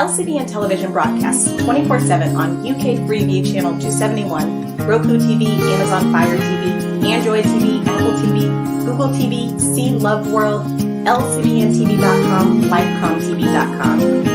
LCD and television broadcasts 24/7 on UK Freeview Channel 271, Roku TV, Amazon Fire TV, Android TV, Apple TV, Google TV, See Love World, LCDandTV.com, LifeComTV.com.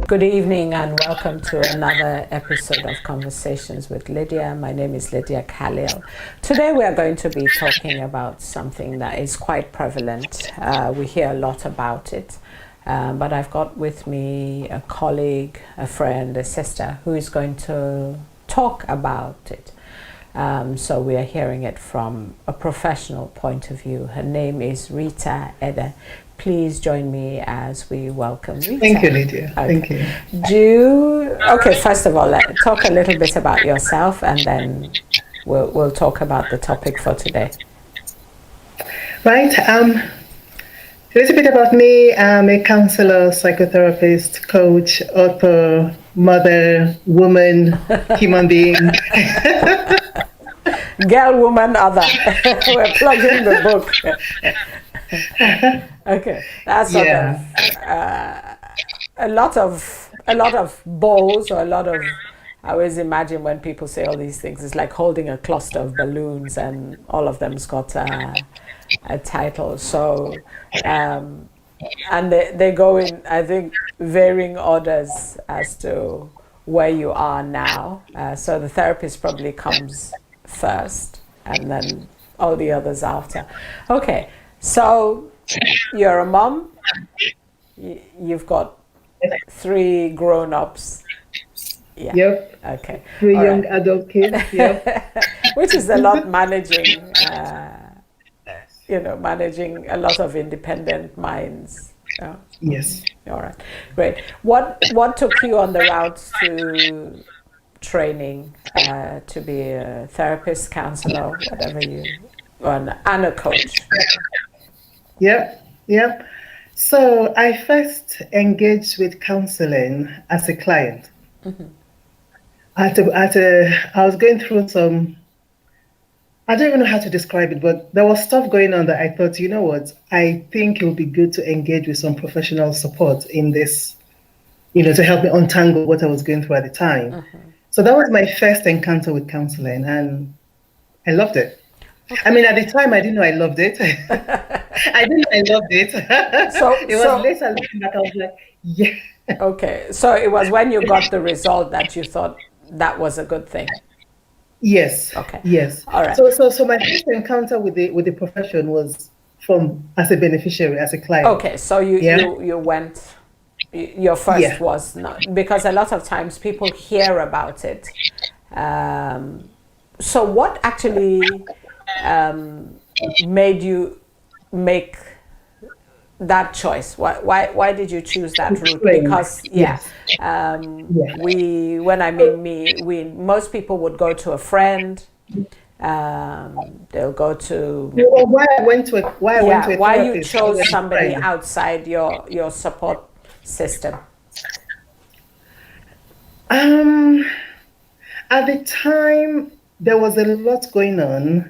Good evening and welcome to another episode of Conversations with Lydia. My name is Lydia Khalil. Today we are going to be talking about something that is quite prevalent. We hear a lot about it, but I've got with me a colleague, a friend, a sister who is going to talk about it. So we are hearing it from a professional point of view. Her name is Rita Ede. Please join me as we welcome Rita. Thank you, Lydia. Okay. Thank you. First of all, talk a little bit about yourself and then we'll talk about the topic for today. Right. A little bit about me. I'm a counselor, psychotherapist, coach, author, mother, woman, human being. Girl, woman, other. We're plugging the book. Okay, that's a lot of balls, or a lot of. I always imagine when people say all these things, it's like holding a cluster of balloons, and all of them's got a title. So, and they go in, I think, varying orders as to where you are now. So the therapist probably comes first, and then all the others after. Okay. So you're a mom, you've got 3 grown-ups. Yeah. Yep. Okay. 3 young adult kids. Yep. Which is a lot managing, managing a lot of independent minds. Yes. All right. Great. What took you on the route to training to be a therapist, counselor, whatever and a coach? Yep. So I first engaged with counseling as a client. Mm-hmm. I was going through some, I don't even know how to describe it, but there was stuff going on that I thought, you know what, I think it would be good to engage with some professional support in this, to help me untangle what I was going through at the time. Mm-hmm. So that was my first encounter with counseling, and I loved it. Okay. I mean, at the time, I didn't know I loved it. I didn't know I loved it. So it was later looking back, I was like, yeah. Okay, so it was when you got the result that you thought that was a good thing. Yes. Okay. Yes. All right. So my first encounter with the profession was as a beneficiary, as a client. Okay, so you went. Your first was not, because a lot of times people hear about it. So what actually made you make that choice? Why did you choose that route? Because most people would go to a friend. They'll go to. Why I went to a therapist? Why you chose somebody outside your support system? At the time, there was a lot going on.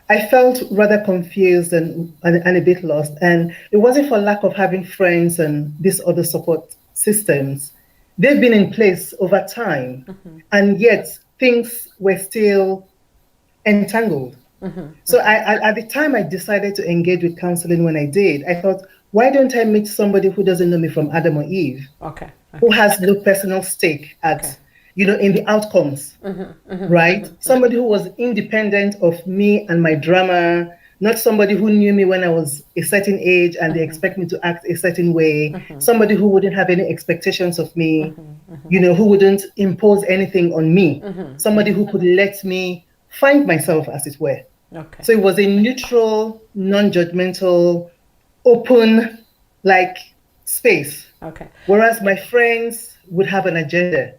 I felt rather confused and a bit lost. And it wasn't for lack of having friends and these other support systems. They've been in place over time, mm-hmm. and yet things were still entangled. Mm-hmm. So at the time I decided to engage with counseling, when I did, I thought, why don't I meet somebody who doesn't know me from Adam or Eve? Okay. Who has no personal stake in the outcomes, mm-hmm, mm-hmm, right? Mm-hmm. Somebody who was independent of me and my drama, not somebody who knew me when I was a certain age and they expect me to act a certain way, somebody who wouldn't have any expectations of me, who wouldn't impose anything on me, somebody who could let me find myself, as it were. Okay. So it was a neutral, non-judgmental open, like, space. Okay. Whereas my friends would have an agenda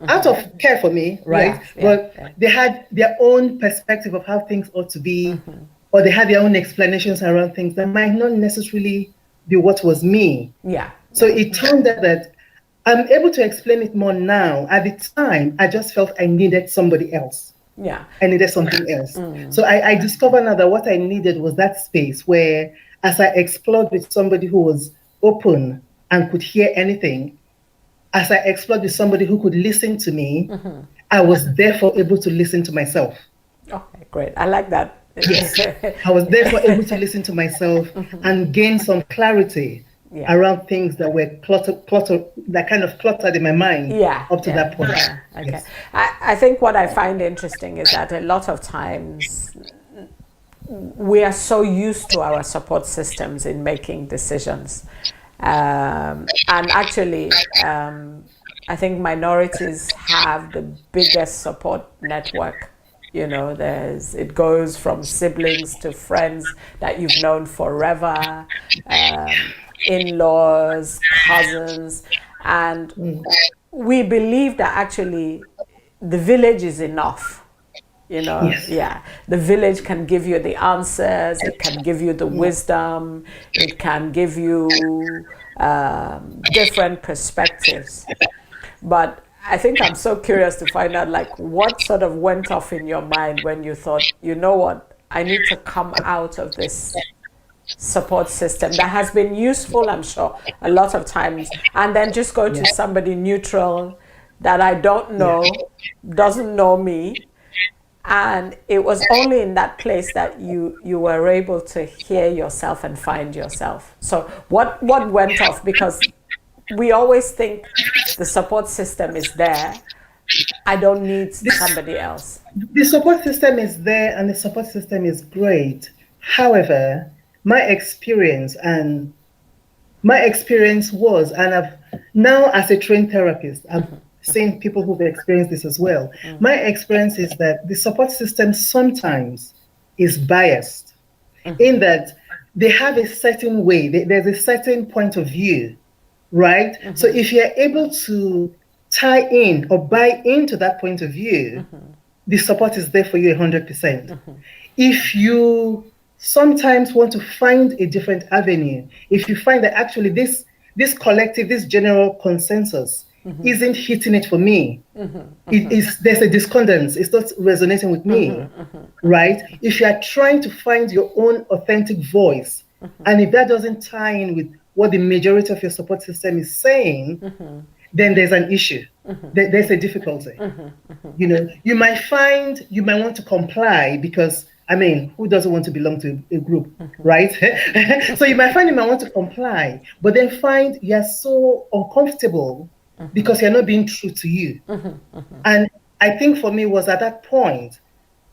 out of care for me, right? But they had their own perspective of how things ought to be, or they had their own explanations around things that might not necessarily be what was me. Yeah. So it turned out that I'm able to explain it more now. At the time, I just felt I needed somebody else. Yeah. I needed something else. So I discovered now that what I needed was that space where, as I explored with somebody who was open and could hear anything, as I explored with somebody who could listen to me, I was therefore able to listen to myself. Okay, great. I like that. Yes. I was therefore able to listen to myself and gain some clarity around things that were that kind of cluttered in my mind up to that point. Yeah. Okay. Yes. I think what I find interesting is that a lot of times we are so used to our support systems in making decisions. And actually, I think minorities have the biggest support network. You know, it goes from siblings to friends that you've known forever, in-laws, cousins, and we believe that actually the village is enough. You know, the village can give you the answers, it can give you the wisdom, it can give you different perspectives. But I think I'm so curious to find out, like, what sort of went off in your mind when you thought, you know what, I need to come out of this support system that has been useful, I'm sure, a lot of times, and then just go to somebody neutral that I don't know, doesn't know me. And it was only in that place that you were able to hear yourself and find yourself. So what went off? Because we always think the support system is there. I don't need somebody else. The support system is there and the support system is great. However, my experience was, and I've now as a trained therapist, I've seen people who've experienced this as well. My experience is that the support system sometimes is biased in that they have a certain way, there's a certain point of view, right? So if you're able to tie in or buy into that point of view, the support is there for you 100%. If you sometimes want to find a different avenue, if you find that actually this collective, this general consensus isn't hitting it for me, there's a discordance, it's not resonating with me, right? If you are trying to find your own authentic voice, and if that doesn't tie in with what the majority of your support system is saying, then there's an issue. There's a difficulty. You know, you might want to comply because, I mean, who doesn't want to belong to a group, right? So you might want to comply, but then find you're so uncomfortable because you're not being true to you. And I think for me was at that point,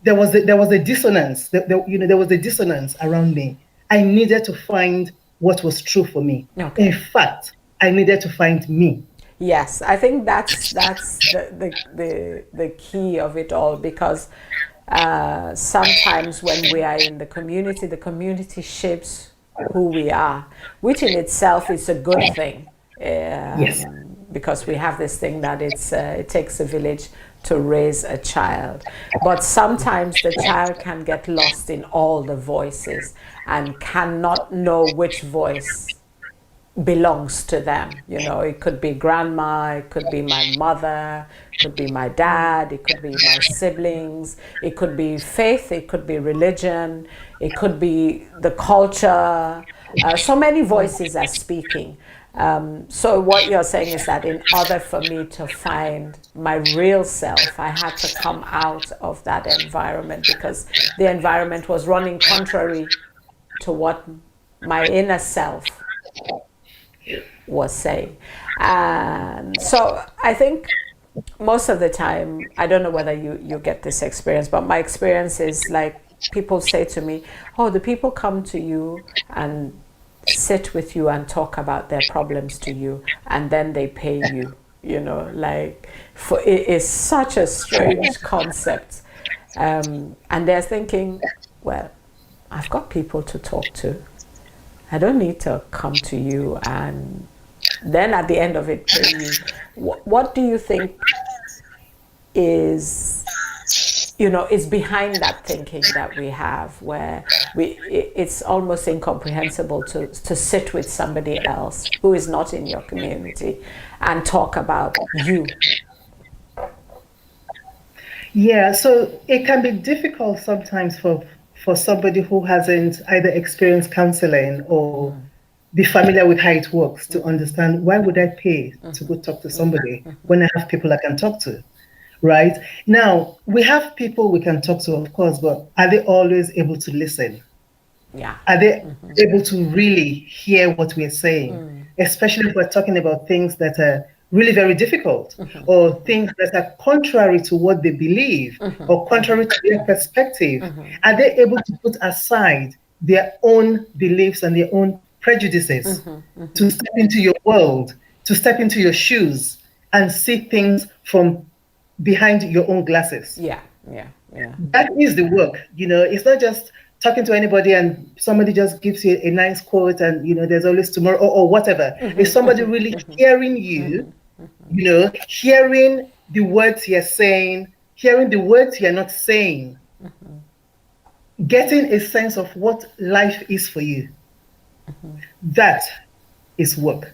there was a dissonance. There was a dissonance around me. I needed to find what was true for me. Okay. In fact, I needed to find me. Yes, I think that's the key of it all, because sometimes when we are in the community shapes who we are, which in itself is a good thing. Yes. Because we have this thing that it takes a village to raise a child. But sometimes the child can get lost in all the voices and cannot know which voice belongs to them. You know, it could be grandma, it could be my mother, it could be my dad, it could be my siblings, it could be faith, it could be religion, it could be the culture. So many voices are speaking. So what you're saying is that in order for me to find my real self, I had to come out of that environment, because the environment was running contrary to what my inner self was saying. And so I think most of the time, I don't know whether you get this experience, but my experience is like people say to me, oh, the people come to you and sit with you and talk about their problems to you, and then they pay you. You know, like, it is such a strange concept. And they're thinking, well, I've got people to talk to. I don't need to come to you and then at the end of it pay you. What do you think is, is behind that thinking that we have, where it's almost incomprehensible to sit with somebody else who is not in your community and talk about you? Yeah, so it can be difficult sometimes for somebody who hasn't either experienced counseling or be familiar with how it works to understand, why would I pay to go talk to somebody when I have people I can talk to, right? Now, we have people we can talk to, of course, but are they always able to listen? Yeah. Are they able to really hear what we're saying? Especially if we're talking about things that are really very difficult or things that are contrary to what they believe or contrary to their perspective. Are they able to put aside their own beliefs and their own prejudices to step into your world, to step into your shoes and see things from behind your own glasses? Yeah. That is the work. It's not just talking to anybody and somebody just gives you a nice quote and there's always tomorrow or whatever. It's somebody really hearing you, hearing the words you're saying, hearing the words you're not saying, getting a sense of what life is for you. That is work.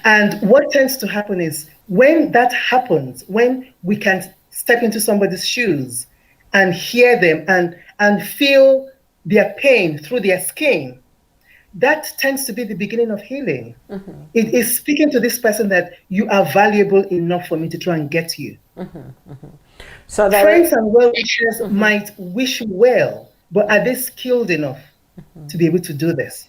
And what tends to happen is when that happens, when we can step into somebody's shoes and hear them and feel their pain through their skin, that tends to be the beginning of healing. It is speaking to this person that you are valuable enough for me to try and get you. So friends and well-wishers might wish you well, but are they skilled enough to be able to do this?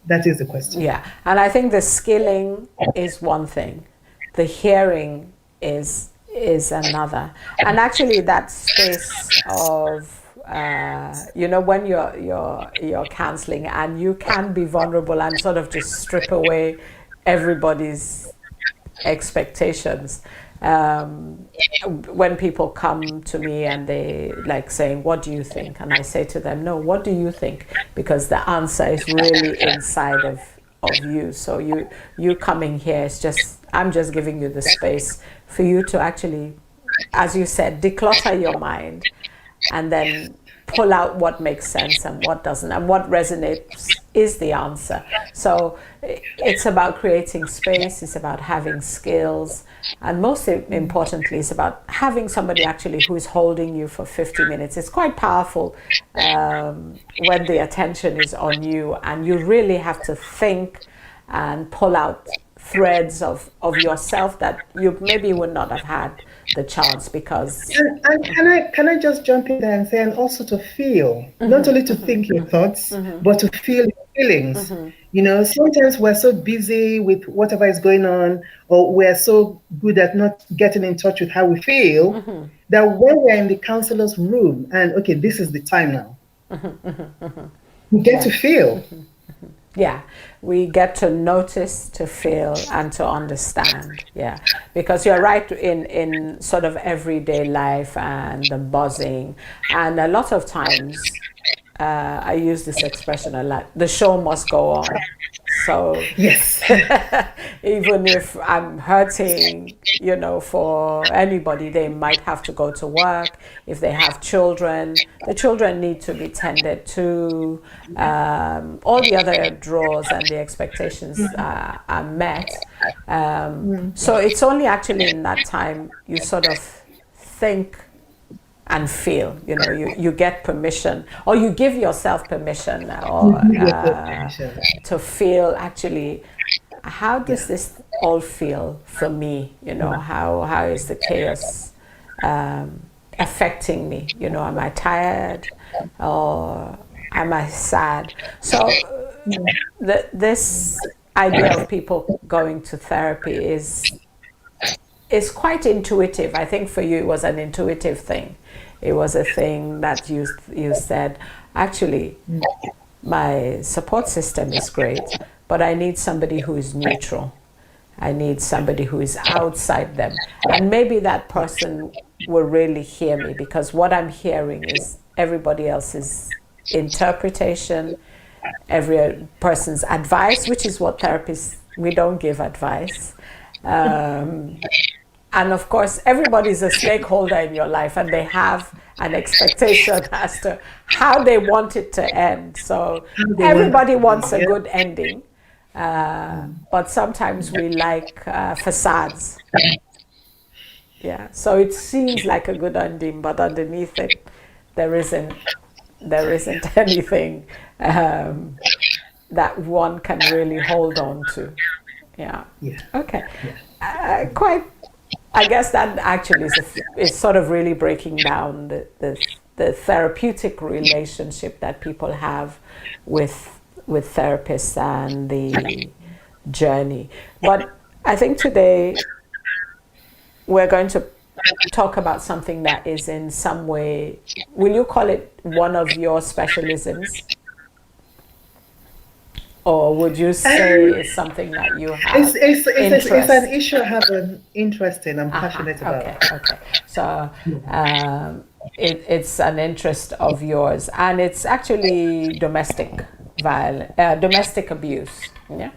That is the question. Yeah, and I think the skilling is one thing, the hearing is another, and actually that space of when you're counseling and you can be vulnerable and sort of just strip away everybody's expectations. When people come to me and they like saying, what do you think? And I say to them, no, what do you think? Because the answer is really inside of you. So you coming here is I'm just giving you the space for you to actually, as you said, declutter your mind and then pull out what makes sense and what doesn't, and what resonates is the answer. So it's about creating space, it's about having skills, and most importantly, it's about having somebody actually who is holding you for 50 minutes. It's quite powerful when the attention is on you and you really have to think and pull out threads of yourself that you maybe would not have had the chance because... And can I just jump in there and say, and also to feel, not only to think your thoughts, but to feel your feelings. Sometimes we're so busy with whatever is going on, or we're so good at not getting in touch with how we feel, that when we're in the counselor's room and, okay, this is the time now, we get to feel. Yeah, we get to notice, to feel, and to understand. Yeah, because you're right in sort of everyday life and the buzzing. And a lot of times, I use this expression a lot, the show must go on. So yes, even if I'm hurting, for anybody, they might have to go to work. If they have children, the children need to be tended to. All the other draws and the expectations are met. So it's only actually in that time you sort of think and feel, you get permission, or you give yourself permission, or to feel actually, how does this all feel for me? How is the chaos affecting me? Am I tired or am I sad? So this idea of people going to therapy is quite intuitive. I think for you it was an intuitive thing. It was a thing that you said, actually, my support system is great, but I need somebody who is neutral. I need somebody who is outside them. And maybe that person will really hear me, because what I'm hearing is everybody else's interpretation, every person's advice, which is what therapists, we don't give advice. And of course, everybody's a stakeholder in your life, and they have an expectation as to how they want it to end. So everybody wants a good ending, but sometimes we like facades. Yeah. So it seems like a good ending, but underneath it, there isn't anything that one can really hold on to. Yeah. Okay. Quite. I guess that actually is sort of really breaking down the therapeutic relationship that people have with therapists and the journey. But I think today we're going to talk about something that is in some way, will you call it one of your specialisms? Or would you say it's something that you have it's an issue I have an interest in, I'm passionate about. Okay. So it's an interest of yours, and it's actually domestic abuse. Yeah.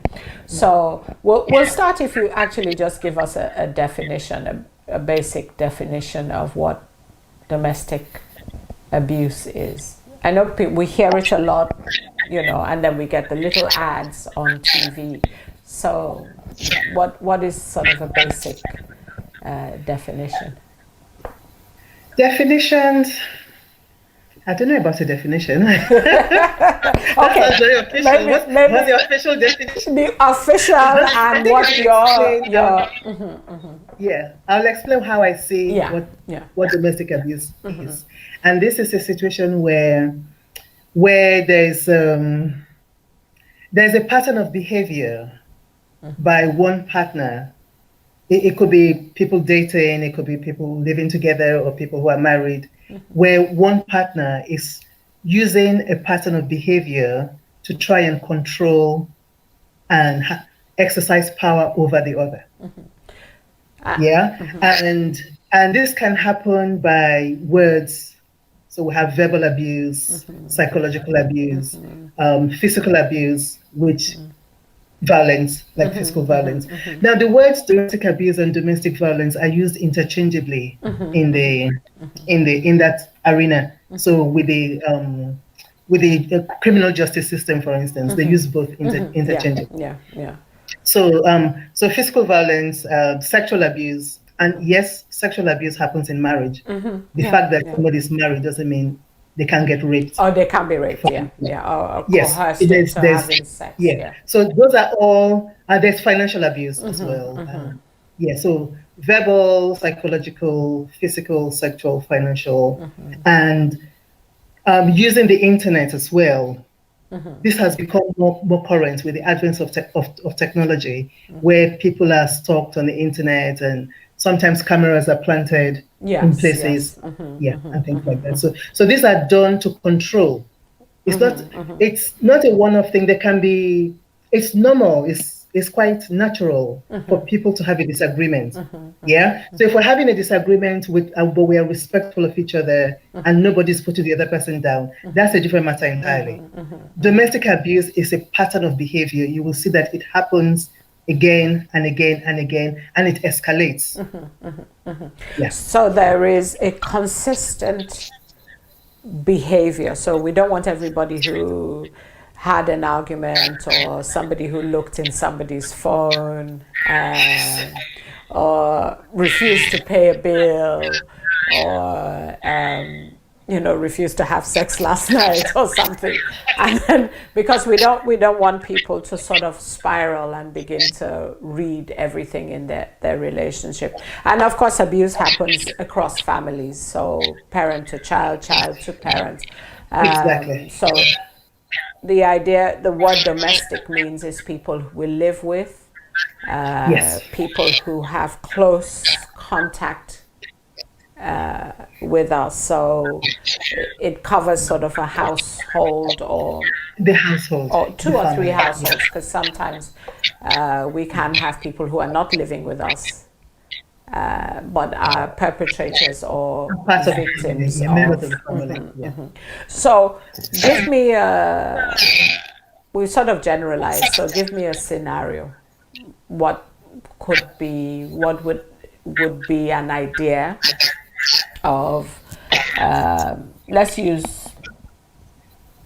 So we'll start if you actually just give us a definition, a basic definition of what domestic abuse is. I know we hear it a lot, and then we get the little ads on TV. So what is sort of a basic definition? Definitions, I don't know about the definition. Okay. That's very official. What's the official definition? The official and what your Yeah, I'll explain how I see what domestic abuse is. And this is a situation where there's a pattern of behavior by one partner. It could be people dating, it could be people living together, or people who are married, where one partner is using a pattern of behavior to try and control and exercise power over the other. And this can happen by words. So we have verbal abuse, psychological abuse, physical abuse, which violence, like physical violence. Now, the words domestic abuse and domestic violence are used interchangeably in that arena. So with the criminal justice system, for instance, they use both interchangeably. So physical violence, sexual abuse. And yes, sexual abuse happens in marriage. The fact that somebody is married doesn't mean they can't get raped. Or they can be raped, Or yes, there's having sex. So those are all, there's financial abuse as well. So verbal, psychological, physical, sexual, financial, and using the internet as well. This has become more current with the advent of technology, where people are stalked on the internet, and sometimes cameras are planted in places, and things like that. So these are done to control. It's not a one-off thing. There can be. It's normal. It's quite natural for people to have a disagreement. So if we're having a disagreement but we are respectful of each other and nobody's putting the other person down, that's a different matter entirely. Domestic abuse is a pattern of behavior. You will see that it happens again and again and again, and it escalates. So there is a consistent behavior. So we don't want everybody who had an argument, or somebody who looked in somebody's phone, or refused to pay a bill, or refused to have sex last night or something. And then, because we don't want people to sort of spiral and begin to read everything in their relationship. And of course, abuse happens across families, so parent to child, child to parent. Exactly. So the word domestic means is people we live with, people who have close contact with us. So it covers sort of a household, or the household, or two or three households, because sometimes we can have people who are not living with us, but are perpetrators or victims. So give me a we sort of generalized. So give me a scenario. What would be an idea of, let's use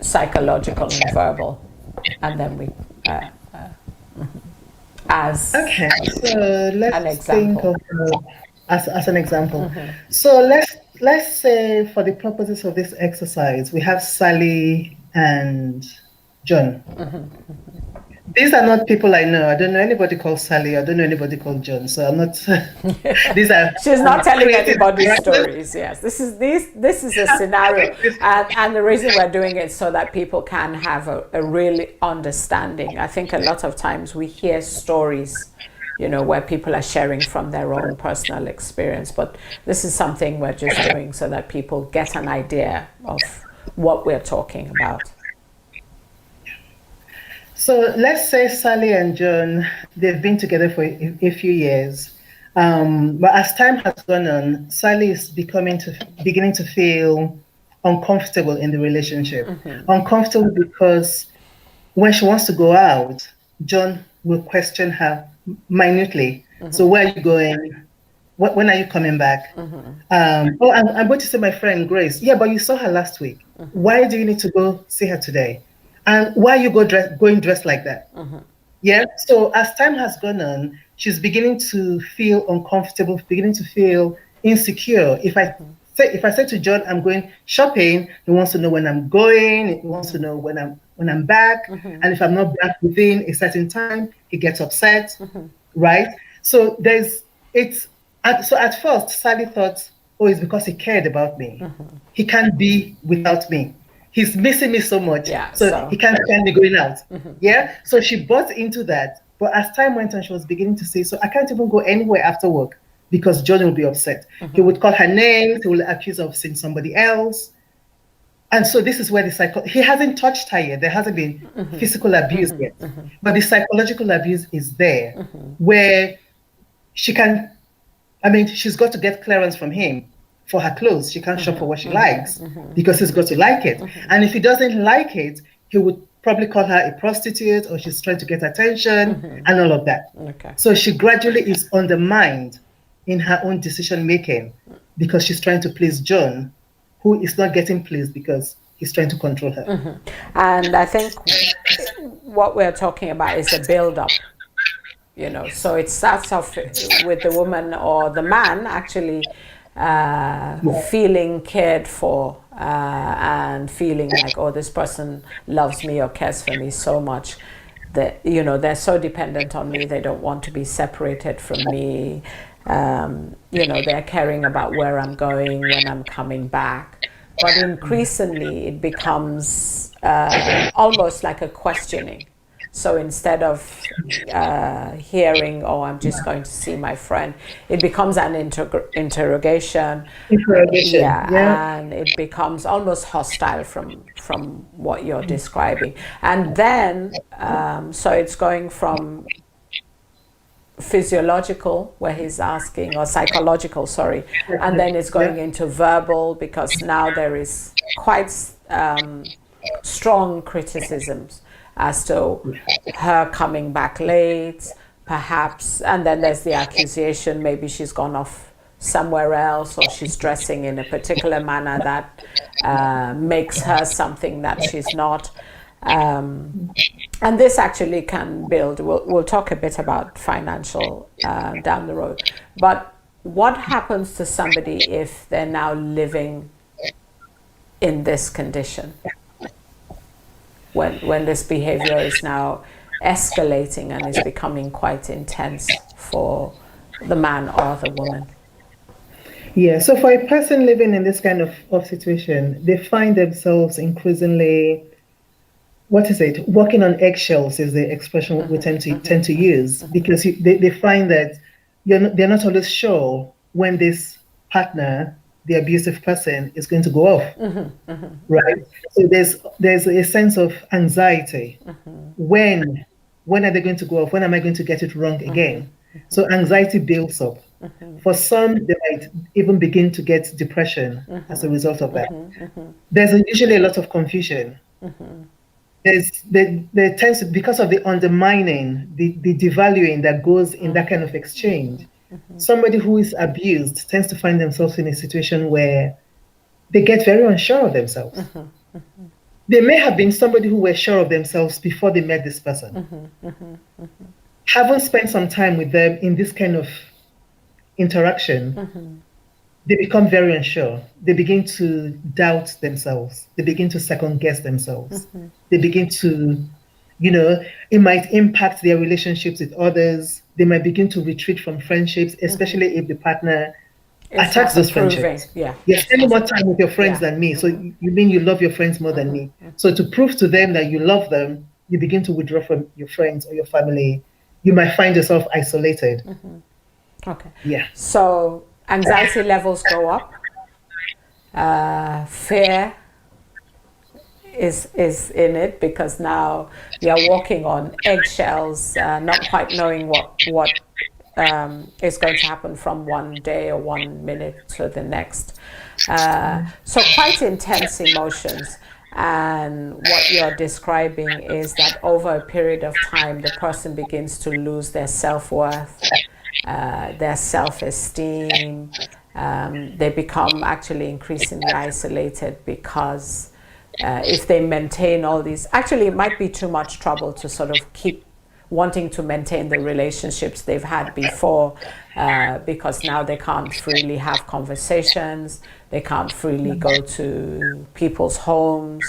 psychological and verbal, and then we as Okay, so an let's think example. of as an example. So let's say for the purposes of this exercise, we have Sally and John. These are not people I know. I don't know anybody called Sally. I don't know anybody called John. So I'm not. These are. She's not telling creative anybody characters. stories. Yes, this is a scenario, and the reason we're doing it so that people can have a real understanding. I think a lot of times we hear stories, where people are sharing from their own personal experience, but this is something we're just doing so that people get an idea of what we're talking about. So let's say Sally and John, they've been together for a few years. But as time has gone on, Sally is beginning to feel uncomfortable in the relationship. Uncomfortable because when she wants to go out, John will question her minutely. So where are you going? When are you coming back? I'm going to see my friend Grace. Yeah, but you saw her last week. Why do you need to go see her today? And why you going dressed like that? Yeah. So as time has gone on, she's beginning to feel uncomfortable, beginning to feel insecure. If I say to John, I'm going shopping, he wants to know when I'm going. He wants to know when I'm back. And if I'm not back within a certain time, he gets upset. Right. So so at first, Sally thought, oh, it's because he cared about me. He can't be without me. He's missing me so much, so he can't stand me going out. Yeah, so she bought into that. But as time went on, she was beginning to say, so I can't even go anywhere after work because John will be upset. He would call her names. He will accuse her of seeing somebody else. And so this is where he hasn't touched her yet. There hasn't been physical abuse yet. But the psychological abuse is there, where she's got to get clearance from him for her clothes. She can't shop for what she likes because he's got to like it. And if he doesn't like it, he would probably call her a prostitute, or she's trying to get attention and all of that. Okay. So she gradually is undermined in her own decision making because she's trying to please John, who is not getting pleased because he's trying to control her. And I think what we're talking about is a build-up. So it starts off with the woman or the man actually feeling cared for and feeling like, oh, this person loves me or cares for me so much that they're so dependent on me, they don't want to be separated from me. They're caring about where I'm going, when I'm coming back. But increasingly it becomes almost like a questioning. So instead of hearing, oh, I'm just going to see my friend, it becomes an interrogation. Yeah, and it becomes almost hostile from what you're describing. And then, so it's going from physiological, where he's asking, or psychological, sorry, and then it's going into verbal, because now there is quite strong criticisms as to her coming back late, perhaps, and then there's the accusation, maybe she's gone off somewhere else, or she's dressing in a particular manner that makes her something that she's not. And this actually can build, we'll talk a bit about financial down the road, but what happens to somebody if they're now living in this condition? When this behavior is now escalating and is becoming quite intense for the man or the woman. Yeah, so for a person living in this kind of situation, they find themselves increasingly, walking on eggshells is the expression we tend to use, because they find that they're not always sure when this partner, the abusive person, is going to go off, right? So there's a sense of anxiety. When are they going to go off? When am I going to get it wrong again? So anxiety builds up. For some, they might even begin to get depression as a result of that. There's usually a lot of confusion. there tends to, because of the undermining, the devaluing that goes in that kind of exchange, somebody who is abused tends to find themselves in a situation where they get very unsure of themselves. They may have been somebody who were sure of themselves before they met this person. Haven't spent some time with them in this kind of interaction, they become very unsure. They begin to doubt themselves. They begin to second guess themselves. They begin to, it might impact their relationships with others. They might begin to retreat from friendships, especially if the partner attacks those friendships. Yeah. You're spending more time with your friends than me. So you mean you love your friends more than me. So to prove to them that you love them, you begin to withdraw from your friends or your family. You might find yourself isolated. Okay. Yeah. So anxiety levels go up. Fear is in it because now you're walking on eggshells, not quite knowing what is going to happen from one day or 1 minute to the next. So quite intense emotions. And what you're describing is that over a period of time, the person begins to lose their self-worth, their self-esteem. They become actually increasingly isolated because if they maintain all these, actually it might be too much trouble to sort of keep wanting to maintain the relationships they've had before, because now they can't freely have conversations, they can't freely go to people's homes.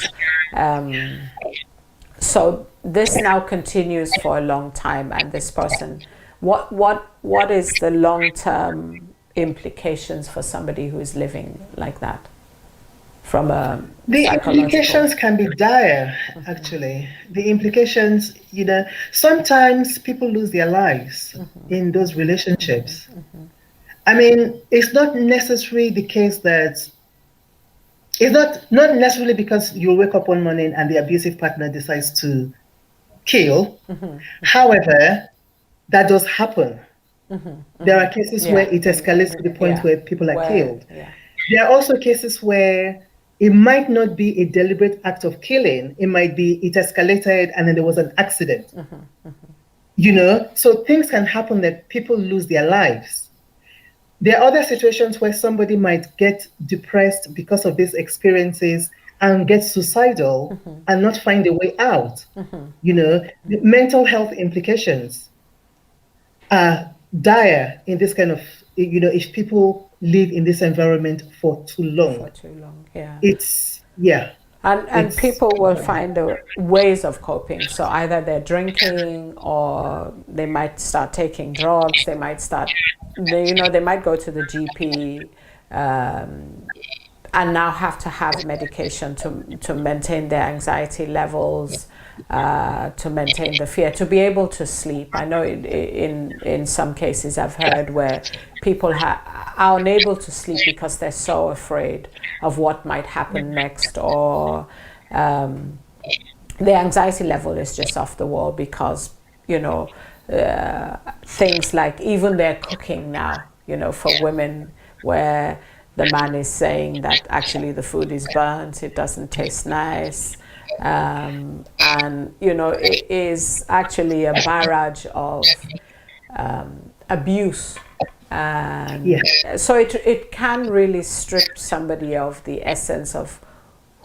So this now continues for a long time, and this person, what is the long-term implications for somebody who is living like that? From a the implications can be dire, actually. The implications, sometimes people lose their lives in those relationships. I mean, it's not necessarily the case that, it's not necessarily because you wake up one morning and the abusive partner decides to kill. However, that does happen. There are cases where it escalates to the point where people are killed. There are also cases where it might not be a deliberate act of killing. It might be it escalated and then there was an accident. So things can happen that people lose their lives. There are other situations where somebody might get depressed because of these experiences and get suicidal and not find a way out. The mental health implications are dire in this kind of, if people live in this environment for too long. It's, And people will find ways of coping. So either they're drinking, or they might start taking drugs. They might they might go to the GP and now have to have medication to maintain their anxiety levels, to maintain the fear, to be able to sleep. I know in some cases I've heard where people are unable to sleep because they're so afraid of what might happen next, or their anxiety level is just off the wall because, things like even their cooking now, for women, where the man is saying that actually the food is burnt, it doesn't taste nice. And, it is actually a barrage of abuse. And so it can really strip somebody of the essence of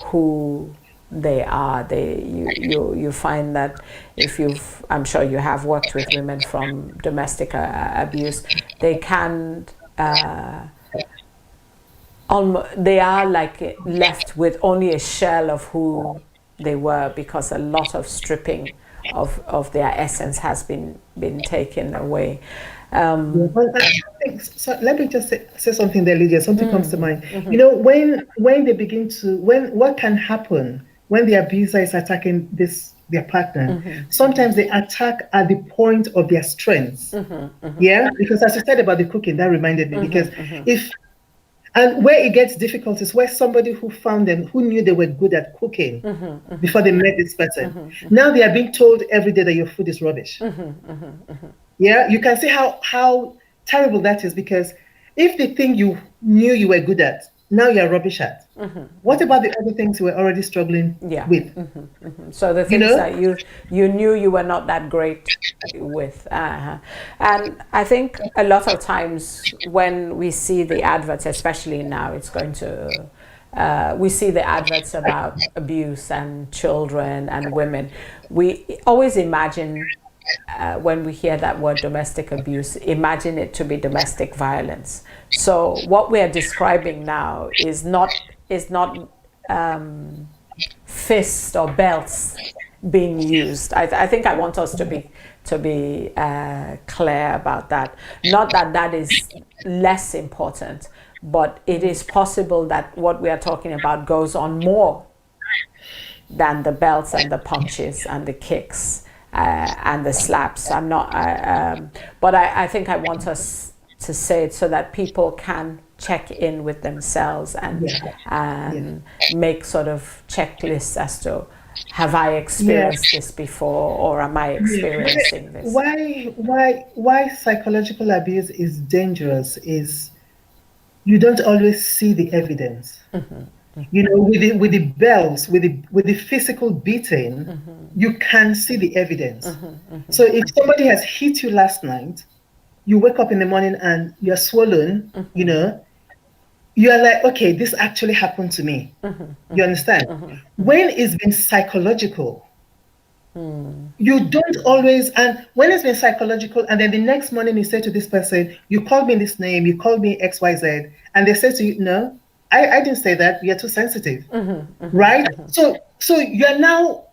who they are. You find that if I'm sure you have worked with women from domestic abuse, they can they are like left with only a shell of who they were, because a lot of stripping of their essence has been taken away. So let me just say something there, Lydia. Something comes to mind. When they begin to, what can happen when the abuser is attacking their partner? Sometimes they attack at the point of their strengths. Yeah, because as you said about the cooking, that reminded me, because and where it gets difficult is where somebody who found them, who knew they were good at cooking before they met this person, now they are being told every day that your food is rubbish. Yeah, you can see how terrible that is, because if the thing you knew you were good at now you're rubbish at. What about the other things you were already struggling Yeah. with? So the You things know? that you knew you were not that great with, and I think a lot of times when we see the adverts, especially now, it's going to. We see the adverts about abuse and children and women. We always imagine when we hear that word domestic abuse, imagine it to be domestic violence. So what we are describing now is not fists or belts being used. I think I want us to be clear about that. Not that that is less important, but it is possible that what we are talking about goes on more than the belts and the punches and the kicks and the slaps. I'm not, but I think I want us to say it so that people can check in with themselves and make sort of checklists as to, have I experienced this before, or am I experiencing this? Why psychological abuse is dangerous is you don't always see the evidence. You know, with the bells, with the physical beating, you can see the evidence. So if somebody has hit you last night, you wake up in the morning and you're swollen, you know, you're like, okay, this actually happened to me. You understand? When it's been psychological, you don't always, and when it's been psychological, and then the next morning you say to this person, you called me this name, you called me XYZ, and they say to you, no, I didn't say that, you're too sensitive. Right? So you're now,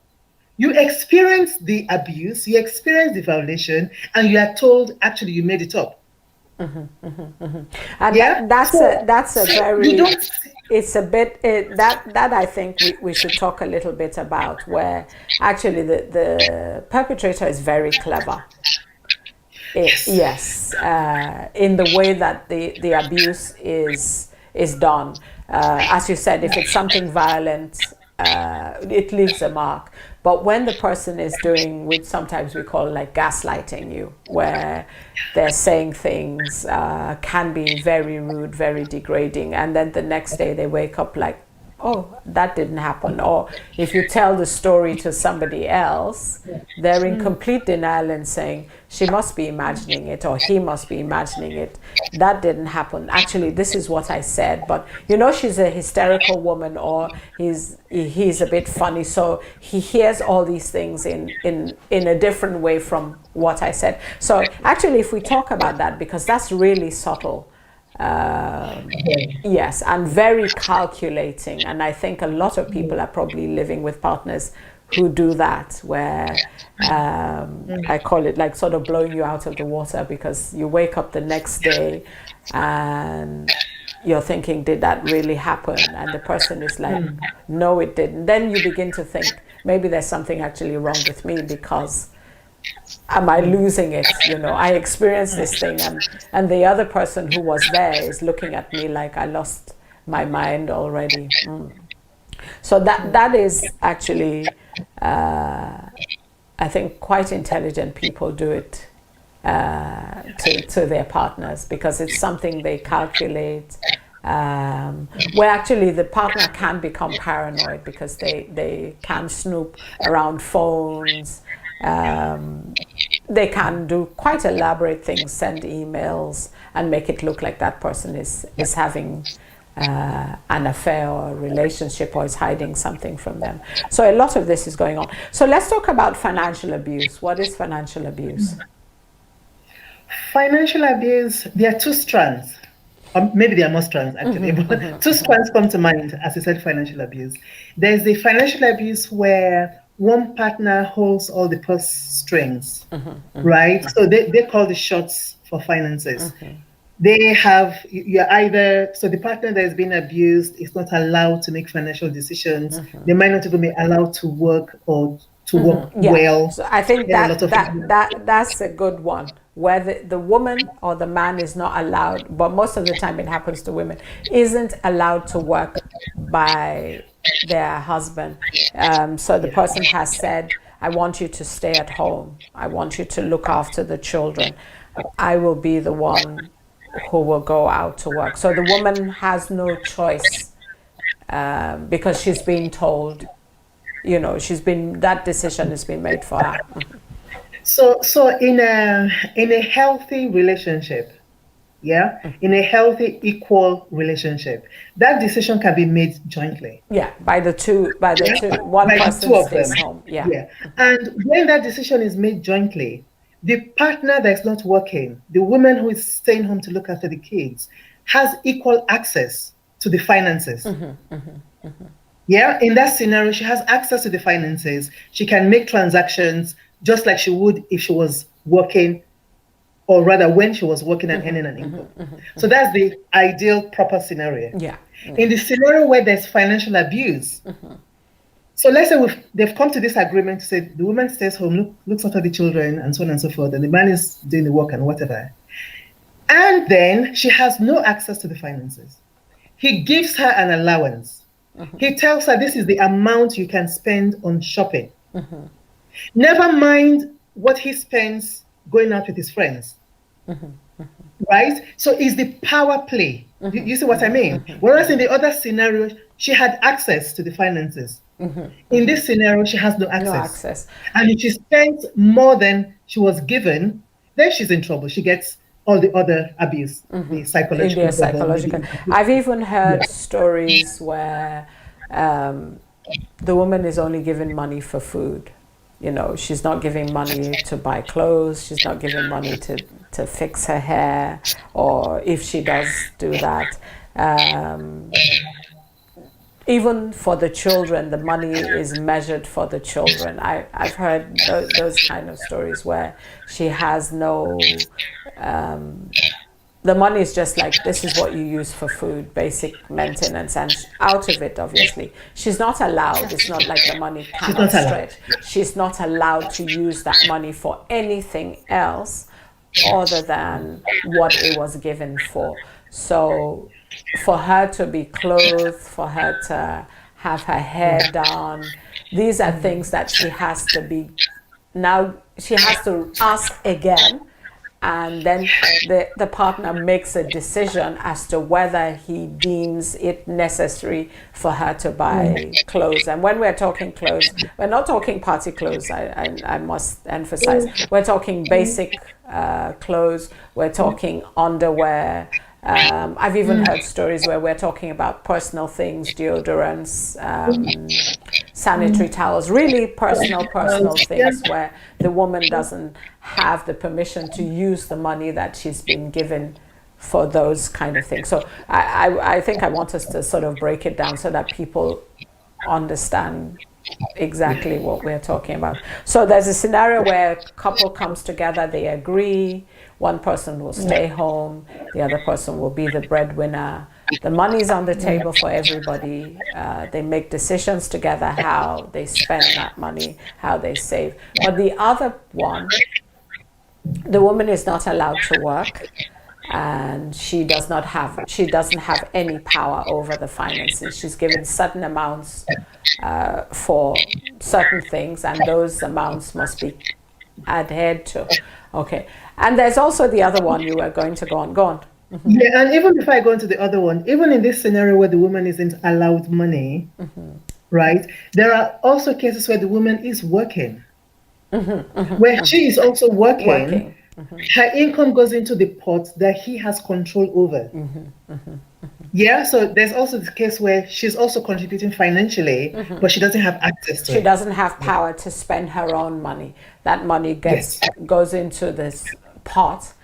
you experience the abuse, you experience the violation, and you are told, actually, you made it up. And Yeah? that's a So very, you don't, it's a bit that I think we should talk a little bit about, where actually the perpetrator is very clever. Yes, in the way that the abuse is done. As you said, if it's something violent, it leaves a mark. But when the person is doing, which sometimes we call like gaslighting you, where they're saying things, can be very rude, very degrading, and then the next day they wake up like, oh, that didn't happen. Or if you tell the story to somebody else, they're in complete denial and saying, she must be imagining it, or he must be imagining it. That didn't happen. Actually, this is what I said. But, you know, she's a hysterical woman, or he's a bit funny. So he hears all these things in a different way from what I said. So actually, if we talk about that, because that's really subtle, yes, and very calculating. And I think a lot of people are probably living with partners who do that, where I call it like sort of blowing you out of the water, because you wake up the next day and you're thinking, did that really happen? And the person is like, no, it didn't. Then you begin to think, maybe there's something actually wrong with me, because am I losing it? You know, I experienced this thing, and the other person who was there is looking at me like I lost my mind already. So that is actually, I think, quite intelligent people do it to their partners, because it's something they calculate. Where actually the partner can become paranoid, because they can snoop around phones. They can do quite elaborate things, send emails, and make it look like that person is having an affair or a relationship, or is hiding something from them. So a lot of this is going on. So let's talk about financial abuse. What is financial abuse? financial abuse, there are two strands. Maybe there are more strands actually, but two strands come to mind as you said financial abuse. There's the financial abuse where one partner holds all the purse strings, right? So they call the shots for finances. They have, you're either, so the partner that has been abused is not allowed to make financial decisions. They might not even be allowed to work or to work well. So I think that's a good one, where the woman or the man is not allowed, but most of the time it happens to women, isn't allowed to work by their husband. So the person has said, I want you to stay at home. I want you to look after the children. I will be the one who will go out to work. So the woman has no choice because she's been told, that decision has been made for her. So in a healthy relationship, in a healthy, equal relationship, that decision can be made jointly. By the two, one person stays home. And when that decision is made jointly, the partner that's not working, the woman who is staying home to look after the kids, has equal access to the finances. In that scenario, she has access to the finances. She can make transactions just like she would if she was working, or rather when she was working and earning an income. So that's the ideal proper scenario. In the scenario where there's financial abuse, so let's say they've come to this agreement to say the woman stays home, looks after the children, and so on and so forth, and the man is doing the work and whatever. And then she has no access to the finances. He gives her an allowance. He tells her this is the amount you can spend on shopping. Never mind what he spends going out with his friends. Right? So it's the power play. You see what I mean? Whereas in the other scenario, she had access to the finances. In this scenario, she has no access. And if she spends more than she was given, then she's in trouble. She gets all the other abuse, the psychological. I've even heard stories where the woman is only given money for food. She's not giving money to buy clothes. She's not giving money to fix her hair, or if she does do that. Even for the children, the money is measured for the children. I've heard those kind of stories where she has no, the money is just like, this is what you use for food, basic maintenance, and out of it, obviously. She's not allowed, it's not like the money cannot stretch. She's not allowed to use that money for anything else other than what it was given for. So for her to be clothed, for her to have her hair done, these are things that she has to ask again, and then the partner makes a decision as to whether he deems it necessary for her to buy clothes. And when we're talking clothes, we're not talking party clothes, I must emphasize. We're talking basic clothes, we're talking underwear. I've even heard stories where we're talking about personal things, deodorants, sanitary towels, really personal things where the woman doesn't have the permission to use the money that she's been given for those kind of things. So I think I want us to sort of break it down so that people understand exactly what we're talking about. So there's a scenario where a couple comes together, they agree, one person will stay home, the other person will be the breadwinner. The money's on the table for everybody. They make decisions together how they spend that money, how they save. But the other one, the woman is not allowed to work, and she doesn't have any power over the finances. She's given certain amounts for certain things, and those amounts must be adhered to. Okay. And there's also the other one you were going to go on. Yeah, and even before I go into the other one, even in this scenario where the woman isn't allowed money, right, there are also cases where the woman is working, where she is also working. Her income goes into the pot that he has control over. Yeah, so there's also the case where she's also contributing financially, but she doesn't have access to it. She doesn't have power to spend her own money. That money goes into this pot,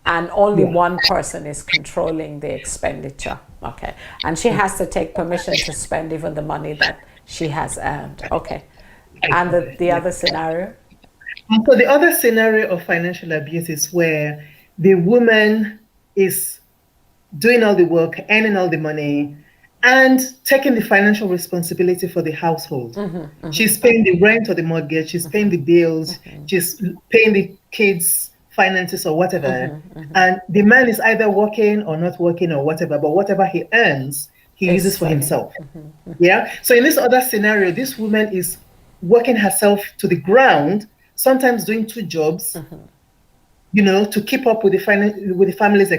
and only one person is controlling the expenditure. Okay, and she has to take permission to spend even the money that she has earned. Okay, and the other scenario? So the other scenario of financial abuse is where the woman is doing all the work, earning all the money, and taking the financial responsibility for the household. She's paying the rent or the mortgage, she's paying the bills, she's paying the kids' finances or whatever. And the man is either working or not working or whatever, but whatever he earns, he uses for himself. Yeah. So in this other scenario, this woman is working herself to the ground, sometimes doing two jobs, to keep up with the family's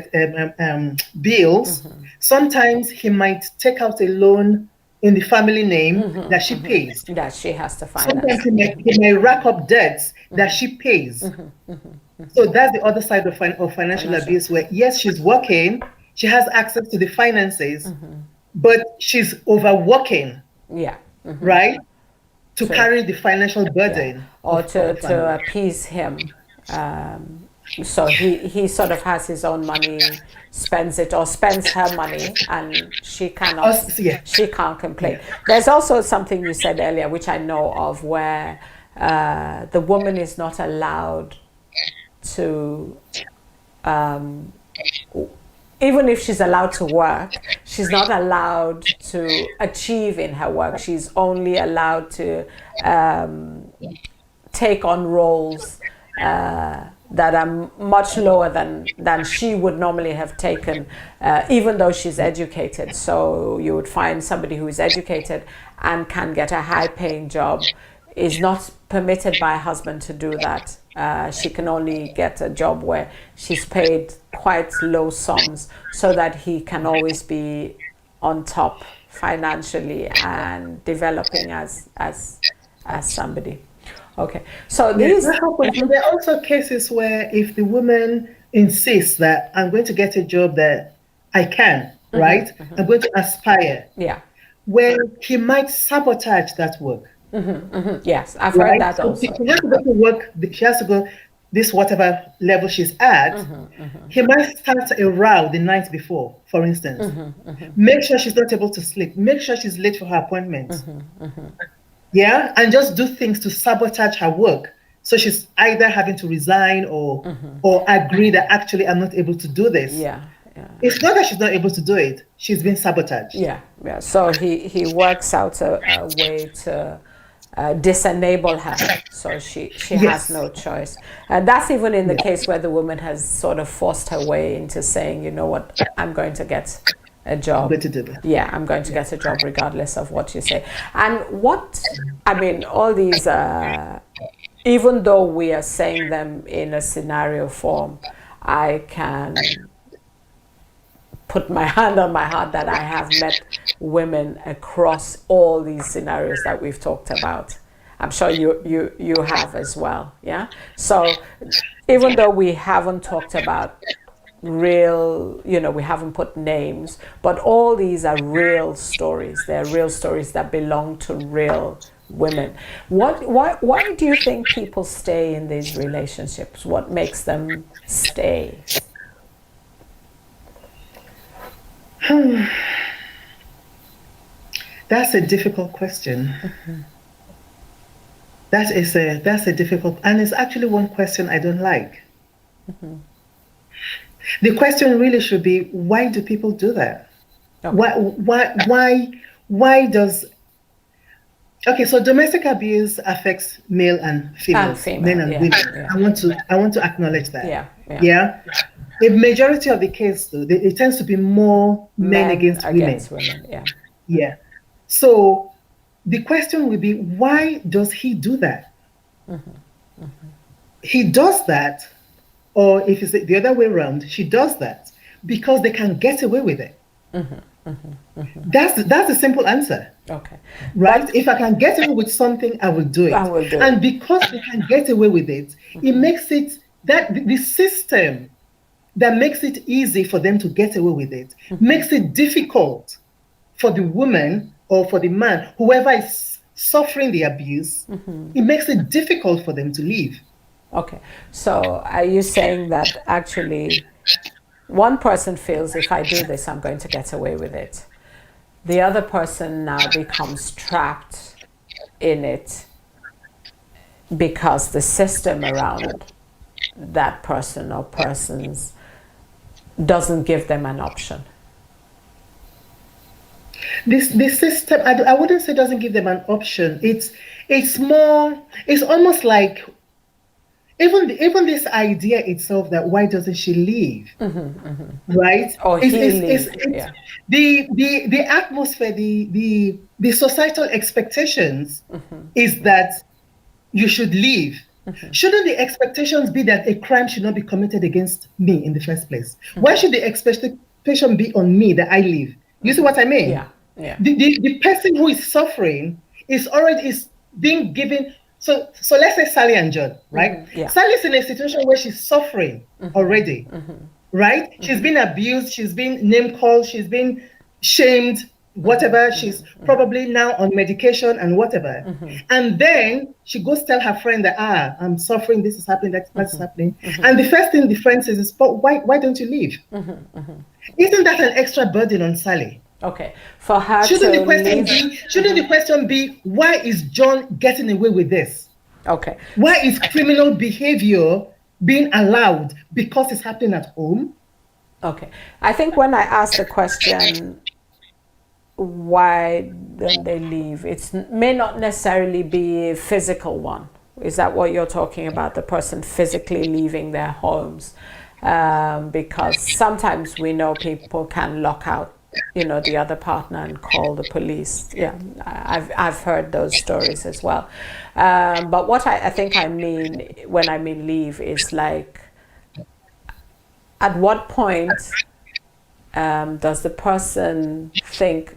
bills. Sometimes he might take out a loan in the family name that she pays. That she has to Sometimes finance. he may rack up debts that she pays. So that's the other side of financial abuse, where yes, she's working, she has access to the finances, but she's overworking, Yeah. right? To carry the financial burden. Or of the to family. appease him. So he sort of has his own money, spends it or spends her money, and she cannot Yeah. she can't complain. There's also something you said earlier, which I know of, where the woman is not allowed to, even if she's allowed to work, she's not allowed to achieve in her work. She's only allowed to take on roles that are much lower than she would normally have taken, even though she's educated. So you would find somebody who is educated and can get a high-paying job is not permitted by a husband to do that. She can only get a job where she's paid quite low sums so that he can always be on top financially and developing as somebody. Okay, so these. There are also cases where if the woman insists that I'm going to get a job that I can, right? I'm going to aspire. Yeah. Where he might sabotage that work. Yes, I've Right? heard that So also. she has to go to work. She has to go this whatever level she's at. He might start a row the night before, for instance. Make sure she's not able to sleep. Make sure she's late for her appointments. Yeah, and just do things to sabotage her work. So she's either having to resign or agree that actually I'm not able to do this. Yeah. It's not that she's not able to do it. She's been sabotaged. Yeah. So he works out a way to disenable her, so she has Yes. no choice. And that's even in the case where the woman has sort of forced her way into saying, you know what, I'm going to get a job. Going to do that. Yeah, I'm going to get a job regardless of what you say. And all these, even though we are saying them in a scenario form, I can put my hand on my heart that I have met women across all these scenarios that we've talked about. I'm sure you have as well. Yeah. So even though we haven't talked about real, we haven't put names, but all these are real stories. They're real stories that belong to real women. Why do you think people stay in these relationships? What makes them stay? That's a difficult question. That's a difficult, and it's actually one question I don't like. The question really should be, why do people do that? Okay. Why does? Okay, so domestic abuse affects male and females, men and women. Yeah. I want to acknowledge that. Yeah. The majority of the case, though, it tends to be more men against women. Yeah. So the question will be, why does he do that? He does that, or if it's the other way around, she does that because they can get away with it. That's the simple answer. Okay. Right? If I can get away with something, I will do it. And because they can get away with it, it makes it that the system that makes it easy for them to get away with it makes it difficult for the woman or for the man, whoever is suffering the abuse, it makes it difficult for them to leave. Okay. So are you saying that actually one person feels, if I do this, I'm going to get away with it. The other person now becomes trapped in it because the system around that person or persons doesn't give them an option. The system, I wouldn't say doesn't give them an option. It's almost like even this idea itself that why doesn't she leave, right? Or the atmosphere, the societal expectations is that you should leave. Shouldn't the expectations be that a crime should not be committed against me in the first place? Why should the expectation be on me that I live? You see what I mean? Yeah. Yeah. The person who is suffering is being given. So let's say Sally and John, right? Yeah. Sally's in a situation where she's suffering already, right? She's been abused, she's been name called, she's been shamed, whatever. She's probably now on medication and whatever. And then she goes tell her friend that I'm suffering, this is happening, that's happening. And the first thing the friend says is, but why don't you leave? Isn't that an extra burden on Sally? Okay, for her Shouldn't to the question leave. the question be, why is John getting away with this? Okay. Why is criminal behavior being allowed? Because it's happening at home? Okay. I think when I ask the question, why don't they leave, it may not necessarily be a physical one. Is that what you're talking about? The person physically leaving their homes? Because sometimes we know people can lock out, the other partner and call the police. Yeah, I've heard those stories as well. But what I think I mean when I mean leave is like, at what point does the person think,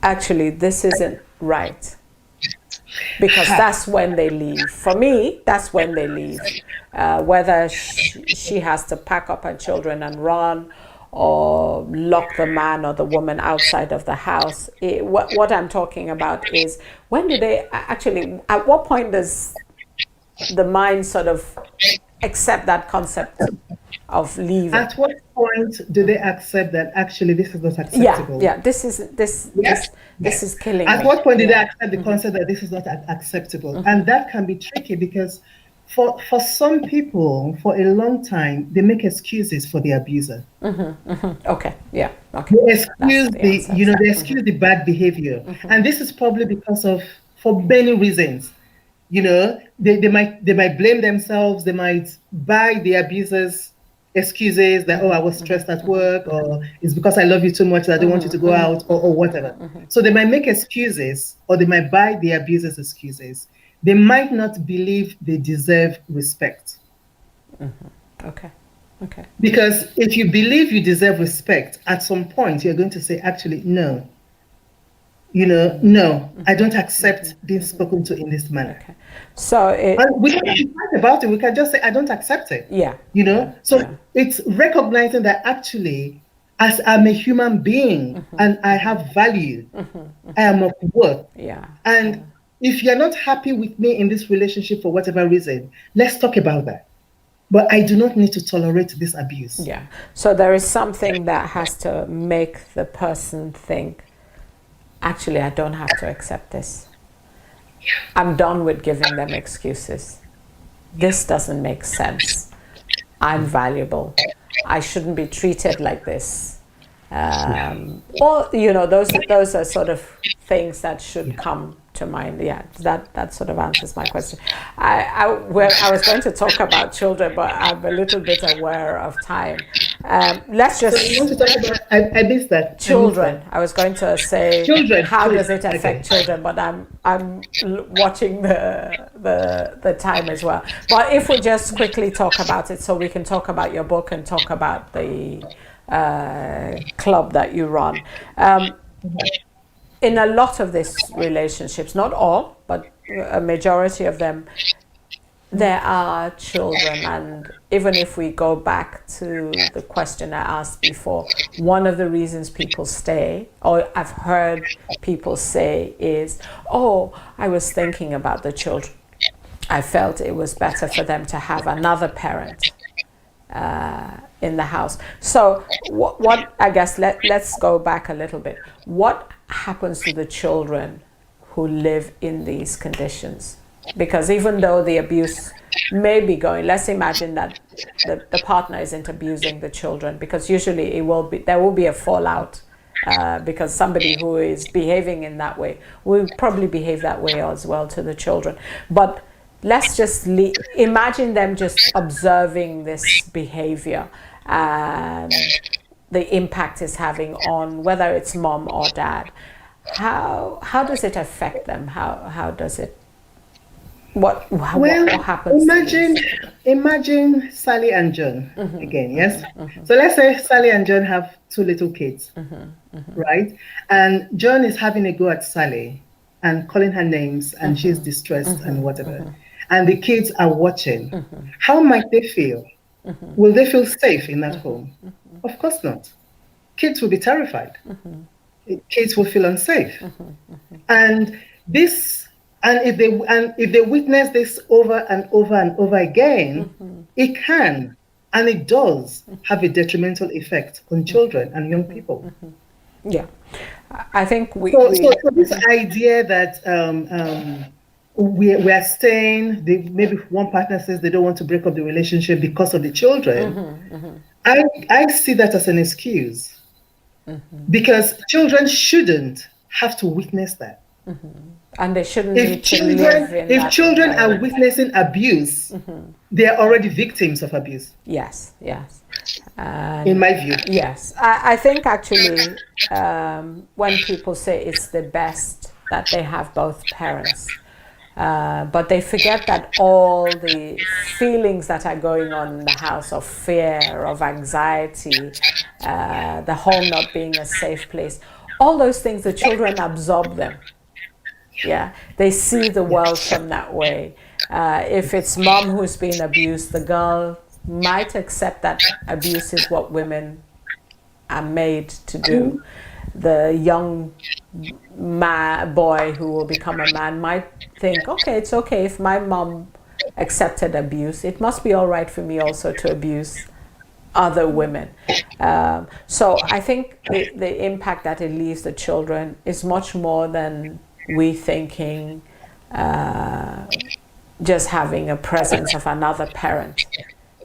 actually, this isn't right? Because that's when they leave. For me, that's when they leave. Whether she has to pack up her children and run, or lock the man or the woman outside of the house. What I'm talking about is, when do they actually, at what point does the mind sort of accept that concept of leaving? At what point do they accept that actually this is not acceptable? Yeah, this is killing At me. what point did they accept the concept that this is not acceptable? And that can be tricky, because for some people, for a long time, they make excuses for the abuser. Okay, yeah, okay. They excuse they excuse the bad behavior, and this is probably because of, for many reasons. They might blame themselves. They might buy the abuser's excuses that, I was stressed at work, or it's because I love you too much that I don't want you to go out, or whatever. So they might make excuses, or they might buy the abuser's excuses. They might not believe they deserve respect. Okay. Because if you believe you deserve respect, at some point you're going to say, actually, no. No, I don't accept being spoken to in this manner. Okay. So And we can fight about it. We can just say, I don't accept it. Yeah. So it's recognizing that actually, as I'm a human being and I have value, I am of worth. Yeah. And if you're not happy with me in this relationship for whatever reason, let's talk about that. But I do not need to tolerate this abuse. Yeah. So there is something that has to make the person think, actually, I don't have to accept this. I'm done with giving them excuses. This doesn't make sense. I'm valuable. I shouldn't be treated like this. Or, those are sort of things that should come to mind. Yeah, that sort of answers my question. I was going to talk about children, but I'm a little bit aware of time. Let's just. So you want to talk about? I missed that. Children. I was going to say. Children. How does it affect children? But I'm watching the time as well. But if we just quickly talk about it, so we can talk about your book and talk about the club that you run. In a lot of these relationships, not all, but a majority of them, there are children. And even if we go back to the question I asked before, one of the reasons people stay, or I've heard people say, is, I was thinking about the children. I felt it was better for them to have another parent in the house. So what I guess, let's go back a little bit. What happens to the children who live in these conditions? Because even though the abuse may be going, let's imagine that the partner isn't abusing the children, because usually there will be a fallout, because somebody who is behaving in that way will probably behave that way as well to the children. But let's just imagine them just observing this behavior and the impact it's having on whether it's mom or dad. How does it affect them? How does it? What Well, happens to these? imagine Sally and John again, yes? So let's say Sally and John have two little kids, right? And John is having a go at Sally and calling her names, and she's distressed and whatever. And the kids are watching. How might they feel? Will they feel safe in that home? Of course not. Kids will be terrified. Kids will feel unsafe. And this, and if they witness this over and over and over again, it can and it does have a detrimental effect on children and young people. Yeah, I think So this idea that we are staying, maybe one partner says they don't want to break up the relationship because of the children. I see that as an excuse, because children shouldn't have to witness that. And they shouldn't If need to live in that children are environment. witnessing abuse, they are already victims of abuse, Yes, yes. in my view. Yes, I think actually when people say it's the best that they have both parents, but they forget that all the feelings that are going on in the house of fear, of anxiety, the home not being a safe place, all those things, the children absorb them. Yeah, they see the world from that way. If it's mom who's being abused, the girl might accept that abuse is what women are made to do. The young boy who will become a man might think, okay, it's okay if my mom accepted abuse. It must be all right for me also to abuse other women. So I think the impact that it leaves the children is much more than we thinking just having a presence of another parent